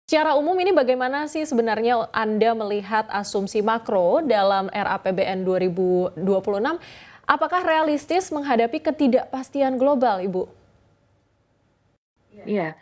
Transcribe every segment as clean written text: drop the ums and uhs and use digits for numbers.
Secara umum ini bagaimana sih sebenarnya Anda melihat asumsi makro dalam RAPBN 2026? Apakah realistis menghadapi ketidakpastian global, Ibu? Iya,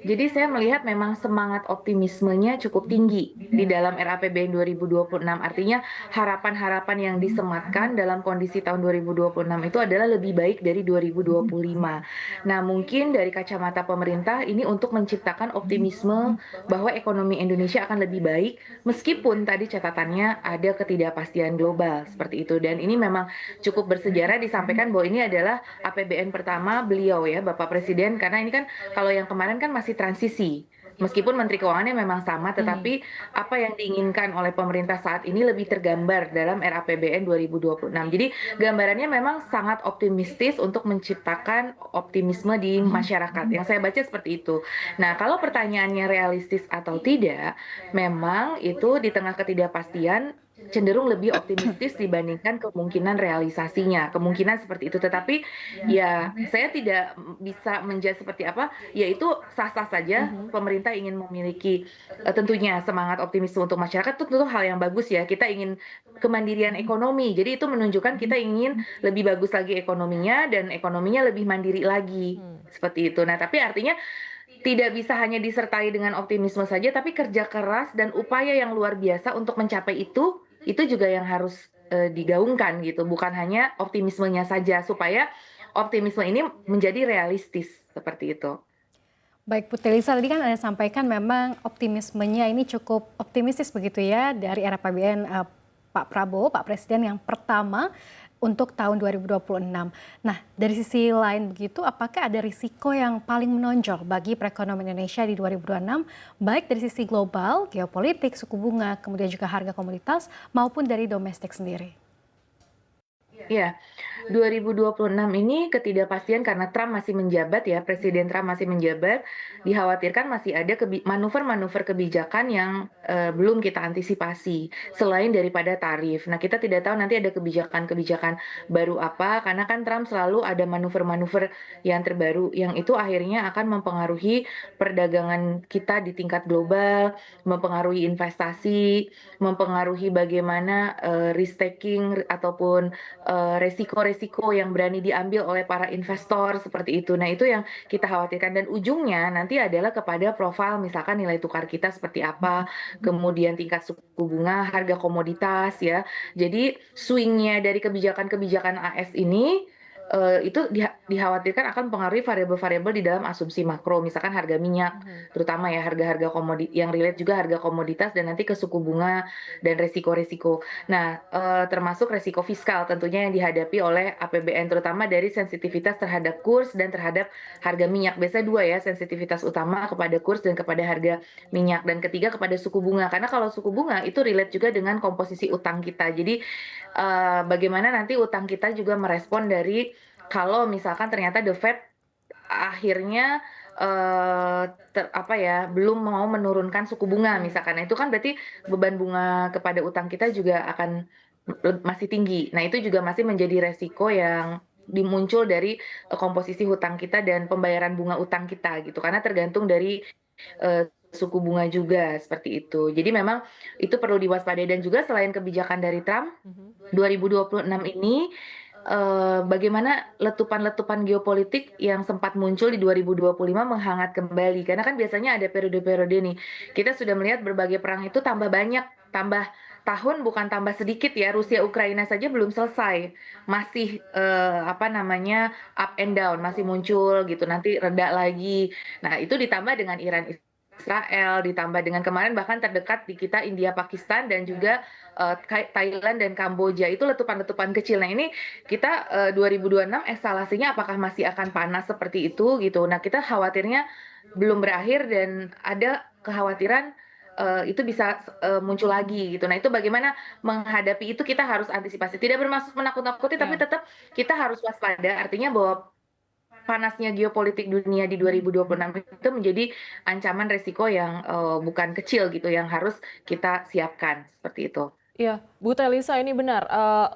jadi saya melihat memang semangat optimismenya cukup tinggi di dalam RAPBN 2026. Artinya harapan-harapan yang disematkan dalam kondisi tahun 2026 itu adalah lebih baik dari 2025. Nah, mungkin dari kacamata pemerintah ini untuk menciptakan optimisme bahwa ekonomi Indonesia akan lebih baik meskipun tadi catatannya ada ketidakpastian global seperti itu. Dan ini memang cukup bersejarah disampaikan bahwa ini adalah APBN pertama beliau ya, Bapak Presiden, karena ini kan kalau yang kemarin kan masih transisi. Meskipun Menteri Keuangannya memang sama, Mhm. tetapi apa yang diinginkan oleh pemerintah saat ini lebih tergambar dalam RAPBN 2026. Jadi gambarannya memang sangat optimistis untuk menciptakan optimisme di masyarakat. Yang saya baca seperti itu. Nah, kalau pertanyaannya realistis atau tidak, memang itu di tengah ketidakpastian cenderung lebih optimistis dibandingkan kemungkinan realisasinya. Kemungkinan seperti itu. Tetapi ya saya tidak bisa menjudge seperti apa, ya itu sah-sah saja Mhm. pemerintah ingin memiliki tentunya semangat optimisme untuk masyarakat itu tentu hal yang bagus ya. Kita ingin kemandirian ekonomi. Jadi itu menunjukkan kita ingin lebih bagus lagi ekonominya dan ekonominya lebih mandiri lagi. Hmm. Seperti itu. Nah, tapi artinya tidak bisa hanya disertai dengan optimisme saja, tapi kerja keras dan upaya yang luar biasa untuk mencapai itu juga yang harus digaungkan gitu, bukan hanya optimismenya saja, supaya optimisme ini menjadi realistis, seperti itu. Baik, Putri Lisa, tadi kan Anda sampaikan memang optimismenya ini cukup optimistis begitu ya dari era PBN Pak Prabowo, Pak Presiden yang pertama untuk tahun 2026. Nah, dari sisi lain begitu, apakah ada risiko yang paling menonjol bagi perekonomian Indonesia di 2026, baik dari sisi global, geopolitik, suku bunga, kemudian juga harga komoditas, maupun dari domestik sendiri? Iya, 2026 ini ketidakpastian karena Trump masih menjabat ya, Presiden Trump masih menjabat, dikhawatirkan masih ada manuver-manuver kebijakan yang belum kita antisipasi selain daripada tarif. Nah, kita tidak tahu nanti ada kebijakan-kebijakan baru apa karena kan Trump selalu ada manuver-manuver yang terbaru yang itu akhirnya akan mempengaruhi perdagangan kita di tingkat global, mempengaruhi investasi, mempengaruhi bagaimana risk taking ataupun resiko-resiko yang berani diambil oleh para investor seperti itu. Nah, itu yang kita khawatirkan dan ujungnya nanti adalah kepada profil misalkan nilai tukar kita seperti apa, kemudian tingkat suku bunga, harga komoditas ya. Jadi swing-nya dari kebijakan-kebijakan AS ini itu dikhawatirkan akan mempengaruhi variabel-variabel di dalam asumsi makro, misalkan harga minyak, Mhm. terutama ya harga-harga komoditi yang relate juga harga komoditas dan nanti ke suku bunga dan resiko-resiko. Nah, termasuk resiko fiskal tentunya yang dihadapi oleh APBN, terutama dari sensitivitas terhadap kurs dan terhadap harga minyak. Biasanya 2 ya, sensitivitas utama kepada kurs dan kepada harga minyak, dan ketiga kepada suku bunga. Karena kalau suku bunga itu relate juga dengan komposisi utang kita. Jadi, bagaimana nanti utang kita juga merespon dari kalau misalkan ternyata The Fed akhirnya, apa ya, belum mau menurunkan suku bunga Hmm. misalkan. Nah, itu kan berarti beban bunga kepada utang kita juga akan masih tinggi. Nah, itu juga masih menjadi resiko yang muncul dari komposisi hutang kita dan pembayaran bunga utang kita gitu, karena tergantung dari suku bunga juga, seperti itu. Jadi memang itu perlu diwaspadai dan juga selain kebijakan dari Trump, Mhm. 2026 ini, bagaimana letupan-letupan geopolitik yang sempat muncul di 2025 menghangat kembali. Karena kan biasanya ada periode-periode nih, kita sudah melihat berbagai perang itu tambah banyak, tambah tahun bukan tambah sedikit ya, Rusia Ukraina saja belum selesai. Masih, apa namanya, up and down, masih muncul gitu, nanti reda lagi. Nah, itu ditambah dengan Iran Israel, ditambah dengan kemarin bahkan terdekat di kita India Pakistan dan juga Thailand dan Kamboja, itu letupan-letupan kecil. Nah, ini kita 2026 eskalasinya apakah masih akan panas seperti itu gitu. Nah, kita khawatirnya belum berakhir dan ada kekhawatiran itu bisa muncul lagi gitu. Nah, itu bagaimana menghadapi itu kita harus antisipasi. Tidak bermaksud menakut-nakuti tapi Ya. tetap kita harus waspada. Artinya bahwa panasnya geopolitik dunia di 2026 itu menjadi ancaman resiko yang bukan kecil gitu yang harus kita siapkan seperti itu. Iya, Bu Telisa ini benar,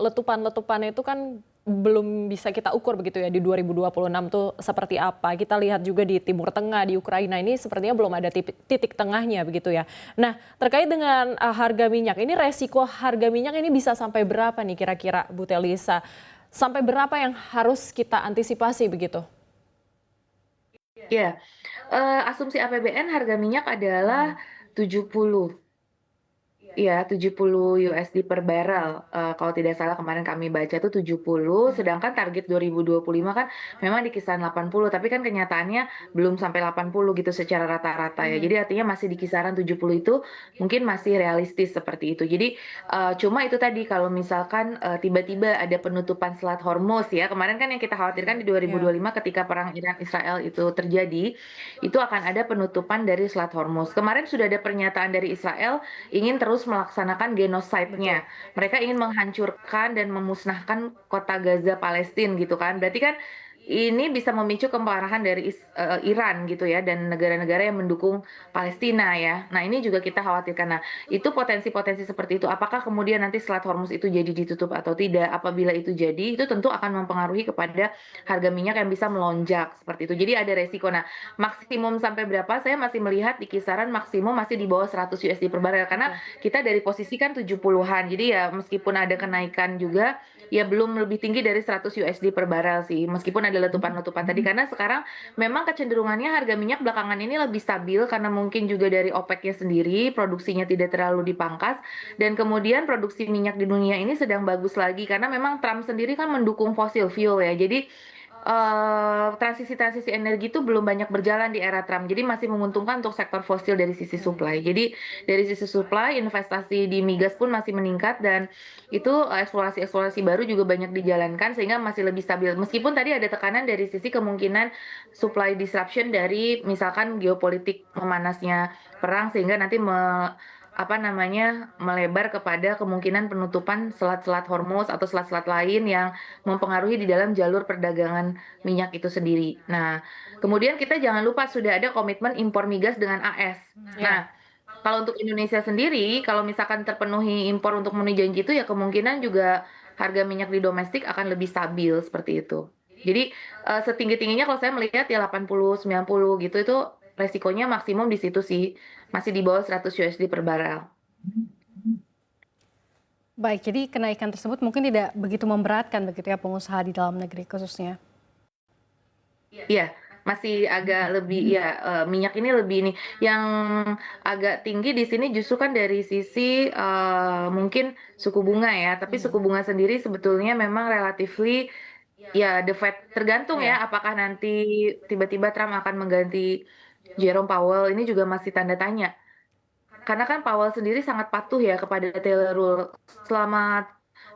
letupan-letupan itu kan belum bisa kita ukur begitu ya di 2026 tuh seperti apa. Kita lihat juga di Timur Tengah, di Ukraina ini sepertinya belum ada titik tengahnya begitu ya. Nah, terkait dengan harga minyak, ini resiko harga minyak ini bisa sampai berapa nih kira-kira Bu Telisa? Sampai berapa yang harus kita antisipasi begitu? Ya, asumsi APBN harga minyak adalah 70. Iya, 70 USD per barrel, kalau tidak salah kemarin kami baca tuh 70, sedangkan target 2025 kan memang di kisaran 80, tapi kan kenyataannya belum sampai 80 gitu secara rata-rata ya. Jadi artinya masih di kisaran 70 itu mungkin masih realistis seperti itu. Jadi, cuma itu tadi kalau misalkan, tiba-tiba ada penutupan Selat Hormuz ya, kemarin kan yang kita khawatirkan di Ya. 2025 ketika perang Iran Israel itu terjadi, itu akan ada penutupan dari Selat Hormuz. Kemarin sudah ada pernyataan dari Israel ingin terus melaksanakan Betul. genocidnya. Mereka ingin menghancurkan dan memusnahkan kota Gaza Palestina gitu kan. Berarti kan ini bisa memicu kemarahan dari Iran gitu ya dan negara-negara yang mendukung Palestina ya. Nah, ini juga kita khawatirkan. Nah, itu potensi-potensi seperti itu. Apakah kemudian nanti Selat Hormuz itu jadi ditutup atau tidak? Apabila itu jadi, itu tentu akan mempengaruhi kepada harga minyak yang bisa melonjak seperti itu. Jadi ada resiko. Nah, maksimum sampai berapa? Saya masih melihat di kisaran maksimum masih di bawah 100 USD per barel karena Oke. kita dari posisi kan 70-an. Jadi ya meskipun ada kenaikan juga ya belum lebih tinggi dari 100 USD per barel sih. Meskipun ada letupan-letupan tadi karena sekarang memang kecenderungannya harga minyak belakangan ini lebih stabil karena mungkin juga dari OPEC-nya sendiri produksinya tidak terlalu dipangkas dan kemudian produksi minyak di dunia ini sedang bagus lagi karena memang Trump sendiri kan mendukung fossil fuel ya. Jadi transisi-transisi energi itu belum banyak berjalan di era Trump, jadi masih menguntungkan untuk sektor fosil dari sisi supply. Jadi dari sisi supply, investasi di migas pun masih meningkat dan itu eksplorasi-eksplorasi baru juga banyak dijalankan sehingga masih lebih stabil. Meskipun tadi ada tekanan dari sisi kemungkinan supply disruption dari misalkan geopolitik memanasnya perang sehingga nanti melebar kepada kemungkinan penutupan selat-selat Hormuz atau selat-selat lain yang mempengaruhi di dalam jalur perdagangan minyak itu sendiri. Nah, kemudian kita jangan lupa sudah ada komitmen impor migas dengan AS. Ya. Nah, kalau untuk Indonesia sendiri, kalau misalkan terpenuhi impor untuk memenuhi janji itu ya kemungkinan juga harga minyak di domestik akan lebih stabil seperti itu. Jadi, setinggi-tingginya kalau saya melihat ya 80, 90 gitu itu resikonya maksimum di situ sih, masih di bawah 100 USD per barel. Baik, jadi kenaikan tersebut mungkin tidak begitu memberatkan begitu ya pengusaha di dalam negeri khususnya. Iya, masih agak lebih ya, minyak ini lebih ini, yang agak tinggi di sini justru kan dari sisi, mungkin suku bunga ya, tapi suku bunga sendiri sebetulnya memang relatively ya the Fed tergantung ya Ya. apakah nanti tiba-tiba Trump akan mengganti Jerome Powell, ini juga masih tanda tanya. Karena kan Powell sendiri sangat patuh ya kepada Taylor Rule. Selama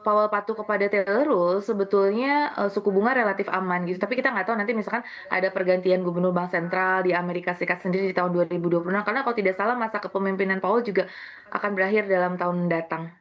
Powell patuh kepada Taylor Rule, sebetulnya suku bunga relatif aman gitu. Tapi kita nggak tahu nanti misalkan ada pergantian gubernur bank sentral di Amerika Serikat sendiri di tahun 2026. Karena kalau tidak salah masa kepemimpinan Powell juga akan berakhir dalam tahun mendatang.